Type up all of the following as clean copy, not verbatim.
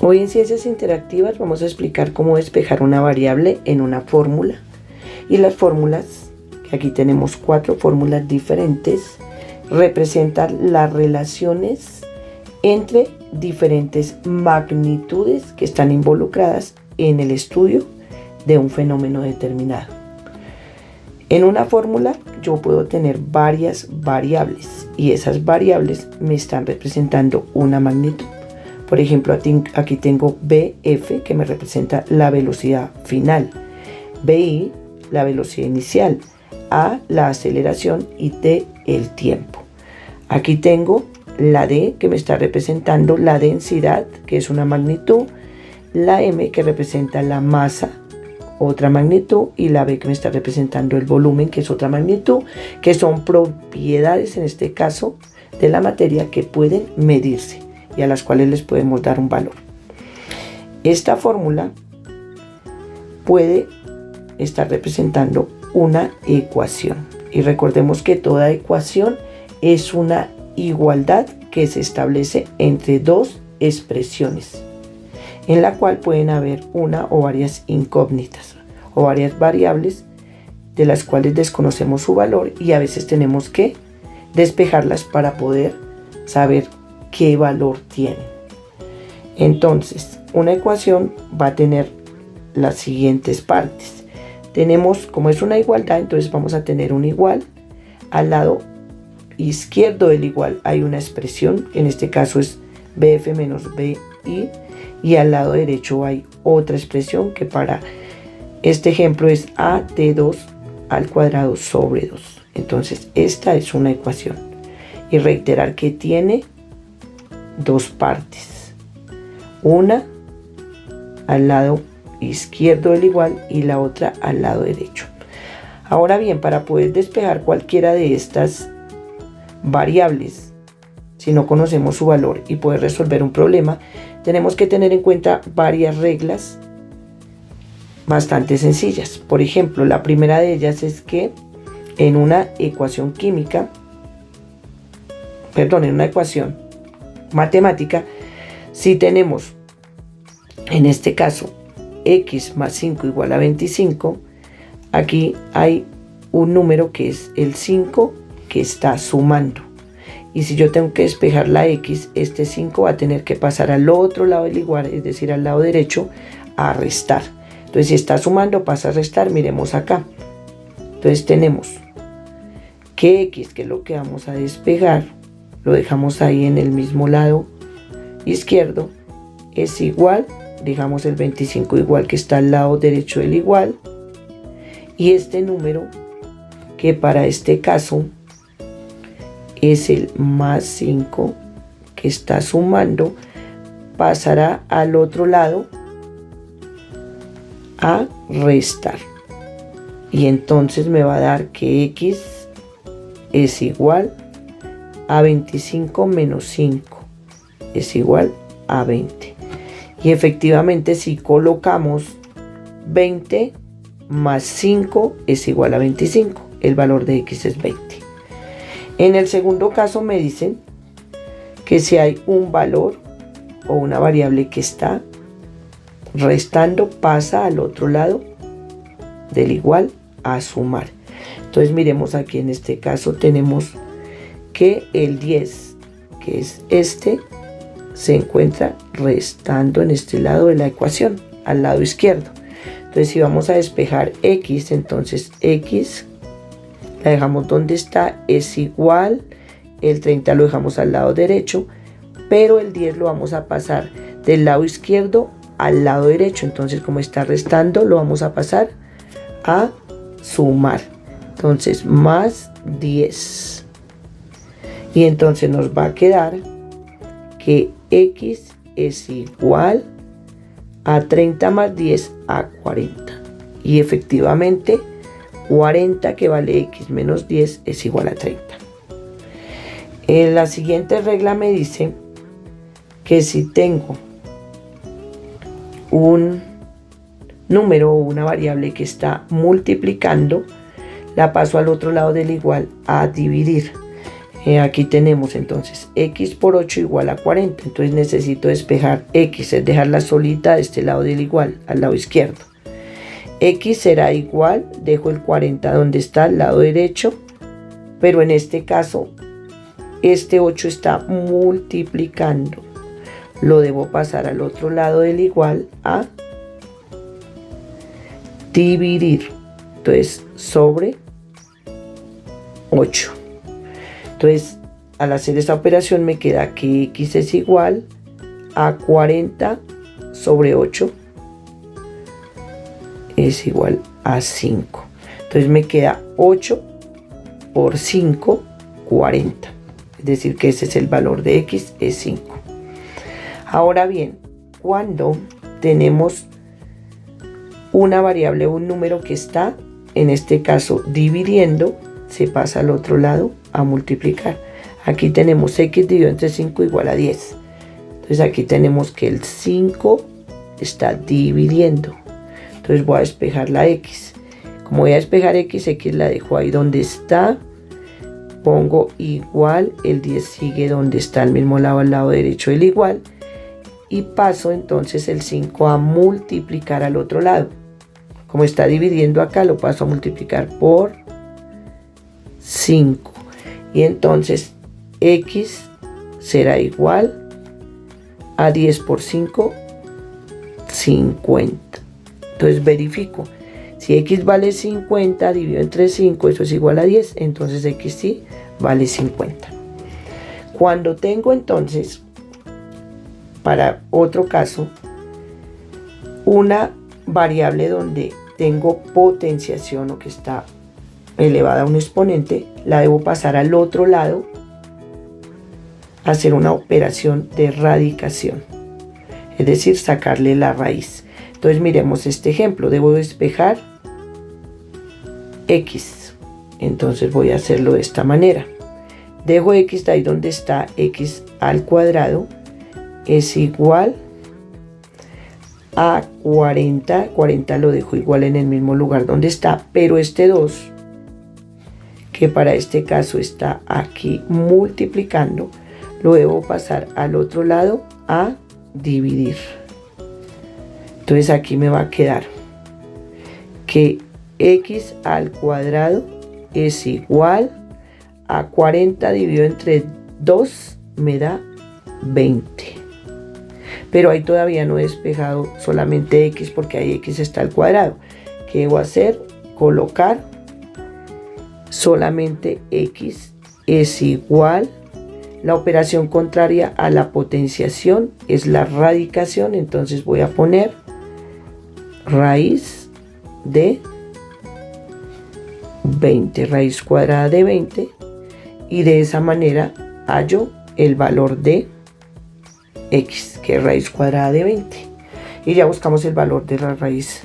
Hoy en Ciencias Interactivas vamos a explicar cómo despejar una variable en una fórmula. Y las fórmulas, que aquí tenemos 4 fórmulas diferentes, representan las relaciones entre diferentes magnitudes que están involucradas en el estudio de un fenómeno determinado. En una fórmula yo puedo tener varias variables y esas variables me están representando una magnitud. Por ejemplo, aquí tengo BF, que me representa la velocidad final, BI, la velocidad inicial, A, la aceleración y T, el tiempo. Aquí tengo la D, que me está representando la densidad, que es una magnitud, la M, que representa la masa, otra magnitud, y la B, que me está representando el volumen, que es otra magnitud, que son propiedades, en este caso, de la materia que pueden medirse y a las cuales les podemos dar un valor. Esta fórmula puede estar representando una ecuación. Y recordemos que toda ecuación es una igualdad que se establece entre dos expresiones, en la cual pueden haber una o varias incógnitas o varias variables de las cuales desconocemos su valor y a veces tenemos que despejarlas para poder saber qué valor tienen. Entonces, una ecuación va a tener las siguientes partes. Tenemos, como es una igualdad, entonces vamos a tener un igual. Al lado izquierdo del igual hay una expresión, que en este caso es BF menos BI, y al lado derecho hay otra expresión que para este ejemplo es AT2 al cuadrado sobre 2. Entonces, esta es una ecuación. Y reiterar que tiene dos partes, una al lado izquierdo del igual y la otra al lado derecho. Ahora bien, para poder despejar cualquiera de estas variables, si no conocemos su valor y poder resolver un problema, tenemos que tener en cuenta varias reglas bastante sencillas. Por ejemplo, la primera de ellas es que en una ecuación matemática, si tenemos, en este caso, x más 5 igual a 25, aquí hay un número que es el 5 que está sumando. Y si yo tengo que despejar la x, este 5 va a tener que pasar al otro lado del igual, es decir, al lado derecho, a restar. Entonces, si está sumando, pasa a restar. Miremos acá. Entonces, tenemos que x, que es lo que vamos a despejar, lo dejamos ahí en el mismo lado izquierdo, es igual, dejamos el 25 igual que está al lado derecho del igual, y este número, que para este caso es el más 5 que está sumando, pasará al otro lado a restar. Y entonces me va a dar que x es igual a 25 menos 5 es igual a 20. Y efectivamente, si colocamos 20 más 5 es igual a 25, el valor de x es 20. En el segundo caso me dicen que si hay un valor o una variable que está restando, pasa al otro lado del igual a sumar. Entonces miremos aquí, en este caso tenemos que el 10, que es este, se encuentra restando en este lado de la ecuación, al lado izquierdo. Entonces, si vamos a despejar x, entonces x la dejamos donde está, es igual, el 30 lo dejamos al lado derecho, pero el 10 lo vamos a pasar del lado izquierdo al lado derecho. Entonces, como está restando, lo vamos a pasar a sumar. Entonces, más 10. Y entonces nos va a quedar que x es igual a 30 más 10 a 40. Y efectivamente 40, que vale x menos 10, es igual a 30. La siguiente regla me dice que si tengo un número o una variable que está multiplicando, la paso al otro lado del igual a dividir. Aquí tenemos entonces x por 8 igual a 40. Entonces necesito despejar x, es dejarla solita de este lado del igual, al lado izquierdo. X será igual, dejo el 40 donde está, al lado derecho, pero en este caso este 8 está multiplicando. Lo debo pasar al otro lado del igual a dividir. Entonces sobre 8. Entonces al hacer esta operación me queda que x es igual a 40 sobre 8 es igual a 5. Entonces me queda 8 por 5, 40. Es decir que ese es el valor de x, es 5. Ahora bien, cuando tenemos una variable o un número que está, en este caso dividiendo, se pasa al otro lado a multiplicar. Aquí tenemos x dividido entre 5 igual a 10. Entonces aquí tenemos que el 5 está dividiendo. Entonces voy a despejar la x. Como voy a despejar x, x la dejo ahí donde está. Pongo igual, el 10 sigue donde está al mismo lado, al lado derecho del igual. Y paso entonces el 5 a multiplicar al otro lado. Como está dividiendo acá, lo paso a multiplicar por 5. Y entonces x será igual a 10 por 5, 50. Entonces verifico. Si x vale 50 dividido entre 5, eso es igual a 10. Entonces x sí vale 50. Cuando tengo entonces, para otro caso, una variable donde tengo potenciación o que está elevada a un exponente, la debo pasar al otro lado, hacer una operación de radicación, es decir, sacarle la raíz. Entonces miremos este ejemplo, debo despejar x, entonces voy a hacerlo de esta manera. Dejo x de ahí donde está, x al cuadrado es igual a 40, 40 lo dejo igual en el mismo lugar donde está, pero este 2, que para este caso está aquí multiplicando, lo debo pasar al otro lado a dividir. Entonces aquí me va a quedar que x al cuadrado es igual a 40 dividido entre 2 me da 20. Pero ahí todavía no he despejado solamente x porque ahí x está al cuadrado. ¿Qué debo hacer? Colocar solamente x es igual. La operación contraria a la potenciación es la radicación. Entonces voy a poner raíz de 20, raíz cuadrada de 20. Y de esa manera hallo el valor de x, que es raíz cuadrada de 20. Y ya buscamos el valor de la raíz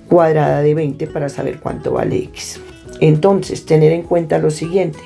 cuadrada de 20 para saber cuánto vale x. Entonces, tener en cuenta lo siguiente.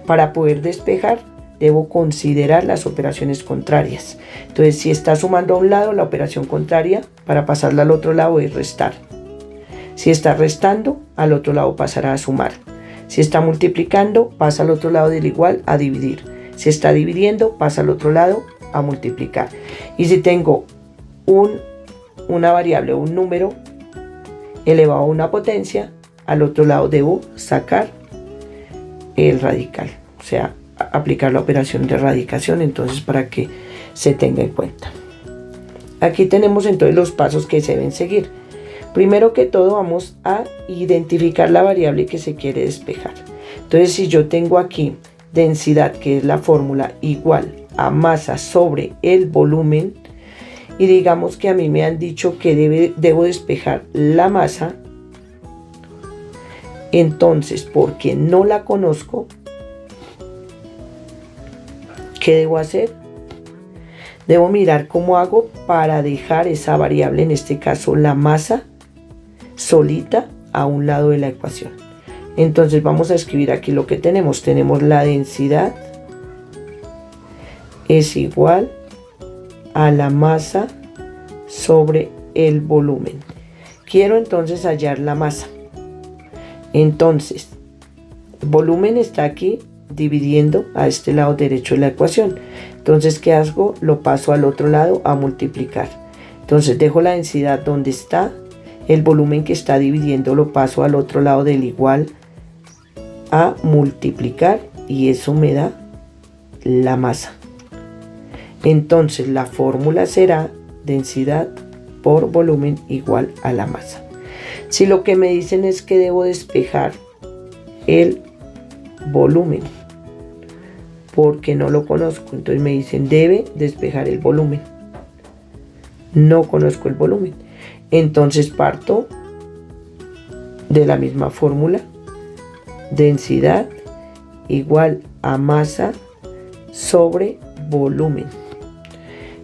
Para poder despejar, debo considerar las operaciones contrarias. Entonces, si está sumando a un lado, la operación contraria para pasarla al otro lado es restar. Si está restando, al otro lado pasará a sumar. Si está multiplicando, pasa al otro lado del igual a dividir. Si está dividiendo, pasa al otro lado a multiplicar. Y si tengo una variable o un número elevado a una potencia, al otro lado debo sacar el radical, o sea, aplicar la operación de radicación, entonces para que se tenga en cuenta. Aquí tenemos entonces los pasos que se deben seguir. Primero que todo vamos a identificar la variable que se quiere despejar. Entonces si yo tengo aquí densidad, que es la fórmula igual a masa sobre el volumen, y digamos que a mí me han dicho que debo despejar la masa, entonces porque no la conozco, ¿qué debo hacer? Debo mirar cómo hago para dejar esa variable, en este caso la masa, solita a un lado de la ecuación. Entonces vamos a escribir aquí lo que tenemos. Tenemos la densidad es igual a la masa sobre el volumen. Quiero entonces hallar la masa. Entonces, volumen está aquí, dividiendo a este lado derecho de la ecuación. Entonces, ¿qué hago? Lo paso al otro lado a multiplicar. Entonces dejo la densidad donde está, el volumen que está dividiendo lo paso al otro lado del igual a multiplicar y eso me da la masa. Entonces la fórmula será densidad por volumen igual a la masa. Si lo que me dicen es que debo despejar el volumen porque no lo conozco, entonces me dicen debe despejar el volumen. No conozco el volumen, entonces parto de la misma fórmula, densidad igual a masa sobre volumen.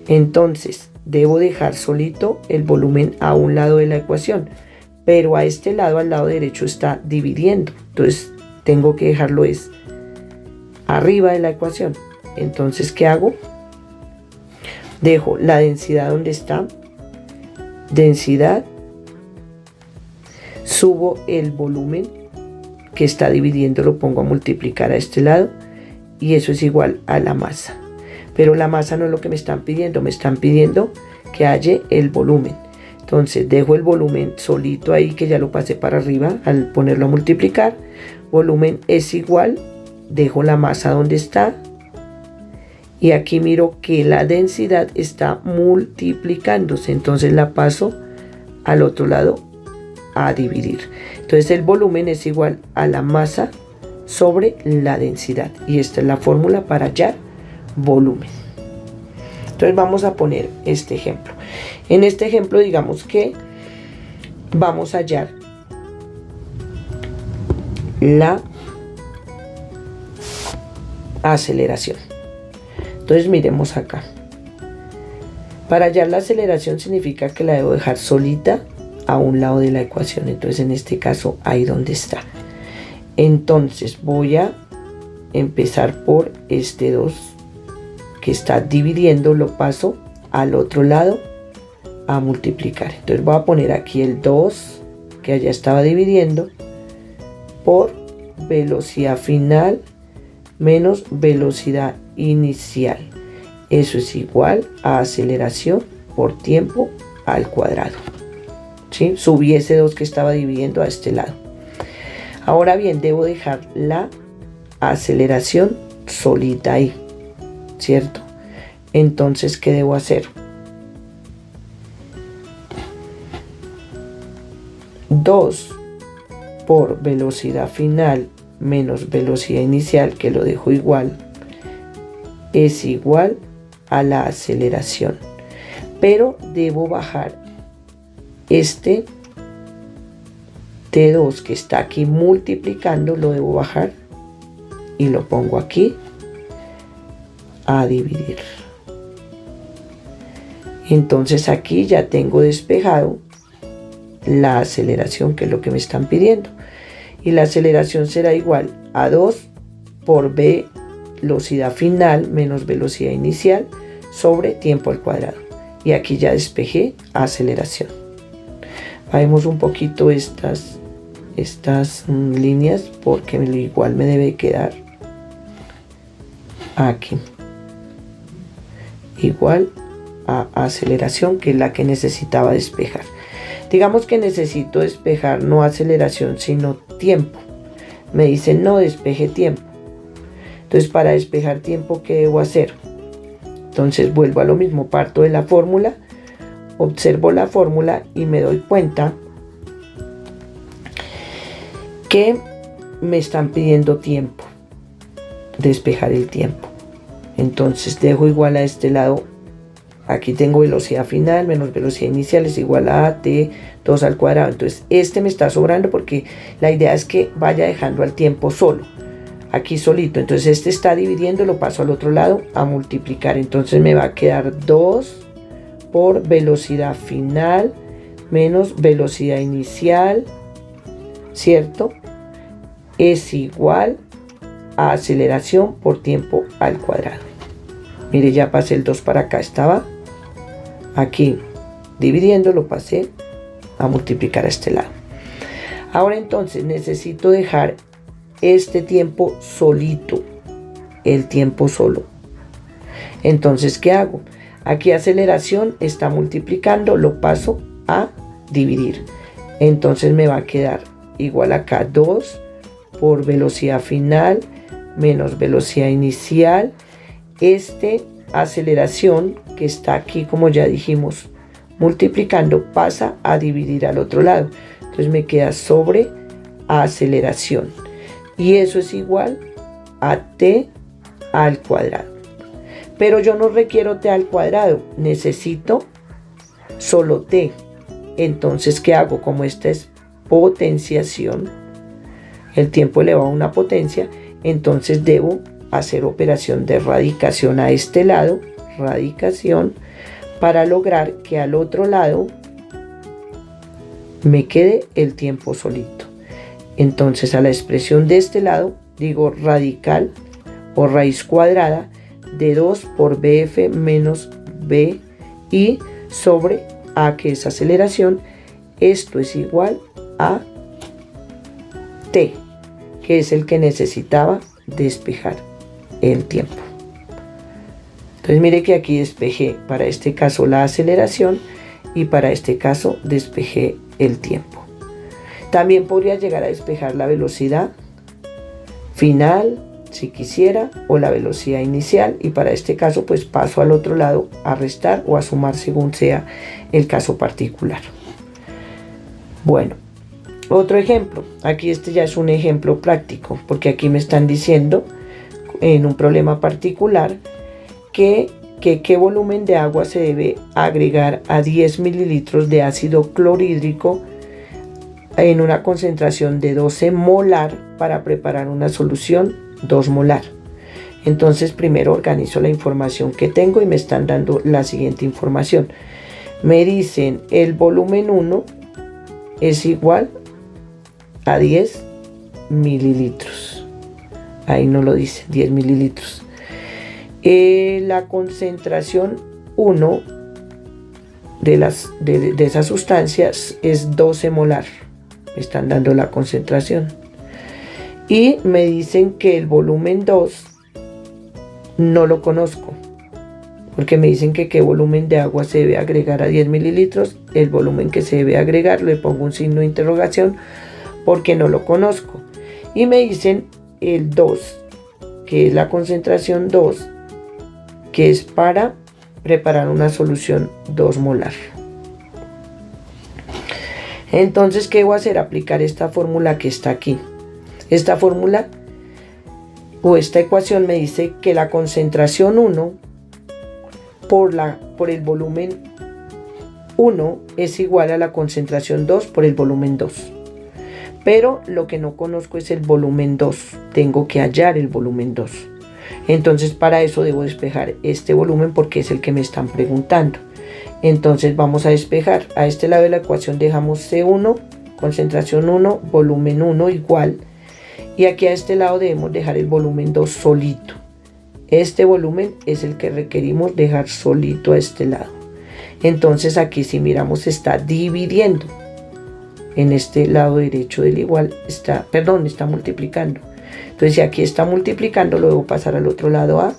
Entonces debo dejar solito el volumen a un lado de la ecuación, pero a este lado, al lado derecho, está dividiendo, entonces tengo que dejarlo arriba de la ecuación. Entonces, ¿qué hago? Dejo la densidad donde está, densidad, subo el volumen que está dividiendo, lo pongo a multiplicar a este lado y eso es igual a la masa. Pero la masa no es lo que me están pidiendo que haya el volumen. Entonces dejo el volumen solito ahí que ya lo pasé para arriba al ponerlo a multiplicar. Volumen es igual, dejo la masa donde está y aquí miro que la densidad está multiplicándose, entonces la paso al otro lado a dividir. Entonces el volumen es igual a la masa sobre la densidad y esta es la fórmula para hallar volumen. Entonces vamos a poner este ejemplo. En este ejemplo digamos que vamos a hallar la aceleración. Entonces miremos acá. Para hallar la aceleración significa que la debo dejar solita a un lado de la ecuación. Entonces en este caso ahí donde está. Entonces voy a empezar por este 2 que está dividiendo, lo paso al otro lado a multiplicar. Entonces voy a poner aquí el 2 que allá estaba dividiendo por velocidad final menos velocidad inicial. Eso es igual a aceleración por tiempo al cuadrado. ¿Sí? Subí ese 2 que estaba dividiendo a este lado. Ahora bien, debo dejar la aceleración solita ahí, ¿cierto? Entonces, ¿qué debo hacer? 2 por velocidad final menos velocidad inicial, que lo dejo igual, es igual a la aceleración. Pero debo bajar este T2 que está aquí multiplicando, lo debo bajar y lo pongo aquí a dividir. Entonces aquí ya tengo despejado la aceleración, que es lo que me están pidiendo. Y la aceleración será igual a 2 por velocidad final menos velocidad inicial sobre tiempo al cuadrado. Y aquí ya despejé aceleración. Bajemos un poquito estas líneas porque igual me debe quedar aquí. Igual a aceleración, que es la que necesitaba despejar. Digamos que necesito despejar no aceleración sino tiempo. Me dicen no despeje tiempo. Entonces para despejar tiempo, ¿qué debo hacer? Entonces vuelvo a lo mismo, parto de la fórmula, observo la fórmula y me doy cuenta que me están pidiendo tiempo, despejar el tiempo. Entonces dejo igual a este lado. Aquí tengo velocidad final menos velocidad inicial es igual a T2 al cuadrado. Entonces este me está sobrando porque la idea es que vaya dejando al tiempo solo. Aquí solito. Entonces este está dividiendo, lo paso al otro lado a multiplicar. Entonces me va a quedar 2 por velocidad final menos velocidad inicial, ¿cierto? Es igual a aceleración por tiempo al cuadrado. Mire, ya pasé el 2 para acá, estaba aquí dividiendo, lo pasé a multiplicar a este lado. Ahora entonces necesito dejar este tiempo solito el tiempo solo. Entonces, ¿qué hago? Aquí aceleración está multiplicando, lo paso a dividir. Entonces me va a quedar igual acá 2 por velocidad final menos velocidad inicial. Aceleración que está aquí, como ya dijimos, multiplicando, pasa a dividir al otro lado. Entonces me queda sobre aceleración. Y eso es igual a t al cuadrado. Pero yo no requiero t al cuadrado, necesito solo t. Entonces, ¿qué hago? Como esta es potenciación, el tiempo elevado a una potencia, entonces debo hacer operación de radicación a este lado, radicación, para lograr que al otro lado me quede el tiempo solito. Entonces a la expresión de este lado digo radical o raíz cuadrada de 2 por BF menos BI sobre A, que es aceleración. Esto es igual a T, que es el que necesitaba despejar el tiempo. Entonces mire que aquí despejé para este caso la aceleración y para este caso despejé el tiempo. También podría llegar a despejar la velocidad final si quisiera, o la velocidad inicial, y para este caso pues paso al otro lado a restar o a sumar según sea el caso particular. Bueno, otro ejemplo, aquí este ya es un ejemplo práctico, porque aquí me están diciendo en un problema particular que qué volumen de agua se debe agregar a 10 mililitros de ácido clorhídrico en una concentración de 12 molar para preparar una solución 2 molar. Entonces primero organizo la información que tengo y me están dando la siguiente información. Me dicen el volumen 1 es igual a 10 mililitros. Ahí no lo dice, 10 mililitros. La concentración 1 de esas sustancias es 12 molar. Me están dando la concentración. Y me dicen que el volumen 2 no lo conozco, porque me dicen que qué volumen de agua se debe agregar a 10 mililitros. El volumen que se debe agregar, le pongo un signo de interrogación porque no lo conozco. Y me dicen el 2, que es la concentración 2, que es para preparar una solución 2 molar. Entonces, ¿qué voy a hacer? Aplicar esta fórmula que está aquí. Esta fórmula o esta ecuación me dice que la concentración 1 por el volumen 1 es igual a la concentración 2 por el volumen 2. Pero lo que no conozco es el volumen 2. Tengo que hallar el volumen 2. Entonces para eso debo despejar este volumen porque es el que me están preguntando. Entonces vamos a despejar. A este lado de la ecuación dejamos C1, concentración 1, volumen 1 igual. Y aquí a este lado debemos dejar el volumen 2 solito. Este volumen es el que requerimos dejar solito a este lado. Entonces aquí si miramos está dividiendo. En este lado derecho del igual está multiplicando. Entonces si aquí está multiplicando, lo debo pasar al otro lado a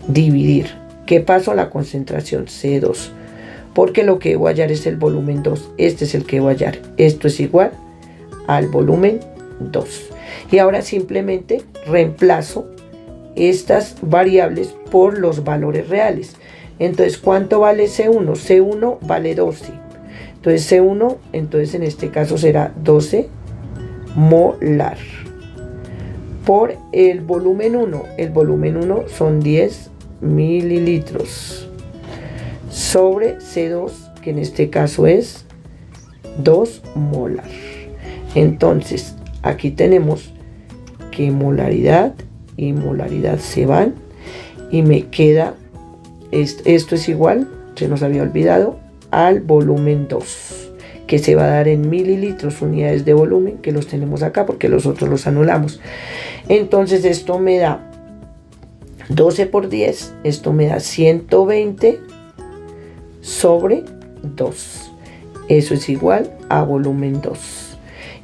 dividir. ¿Qué paso? La concentración C2. Porque lo que debo hallar es el volumen 2. Este es el que debo hallar. Esto es igual al volumen 2. Y ahora simplemente reemplazo estas variables por los valores reales. Entonces, ¿cuánto vale C1? C1 vale 12. Entonces, C1, entonces en este caso será 12 molar. Por el volumen 1. El volumen 1 son 10 mililitros. Sobre C2, que en este caso es 2 molar. Entonces, aquí tenemos que molaridad y molaridad se van y me queda, esto es igual, se nos había olvidado, al volumen 2, que se va a dar en mililitros, unidades de volumen, que los tenemos acá porque los otros los anulamos. Entonces esto me da 12 por 10, esto me da 120 sobre 2. Eso es igual a volumen 2.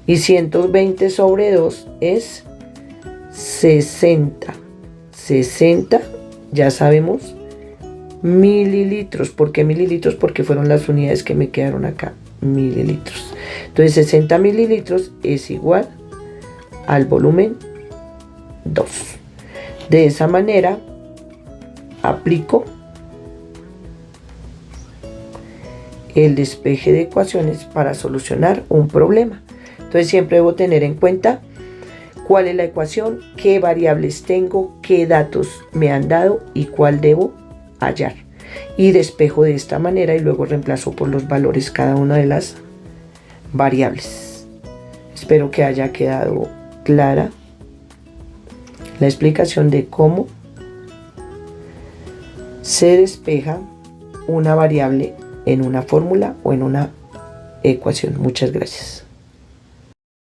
Y 120 sobre 2 es 60, ya sabemos, mililitros. ¿Por qué mililitros? Porque fueron las unidades que me quedaron acá, mililitros. Entonces 60 mililitros es igual al volumen 2. De esa manera aplico el despeje de ecuaciones para solucionar un problema. Entonces siempre debo tener en cuenta cuál es la ecuación, qué variables tengo, qué datos me han dado y cuál debo hallar. Y despejo de esta manera y luego reemplazo por los valores cada una de las variables. Espero que haya quedado clara la explicación de cómo se despeja una variable en una fórmula o en una ecuación. Muchas gracias.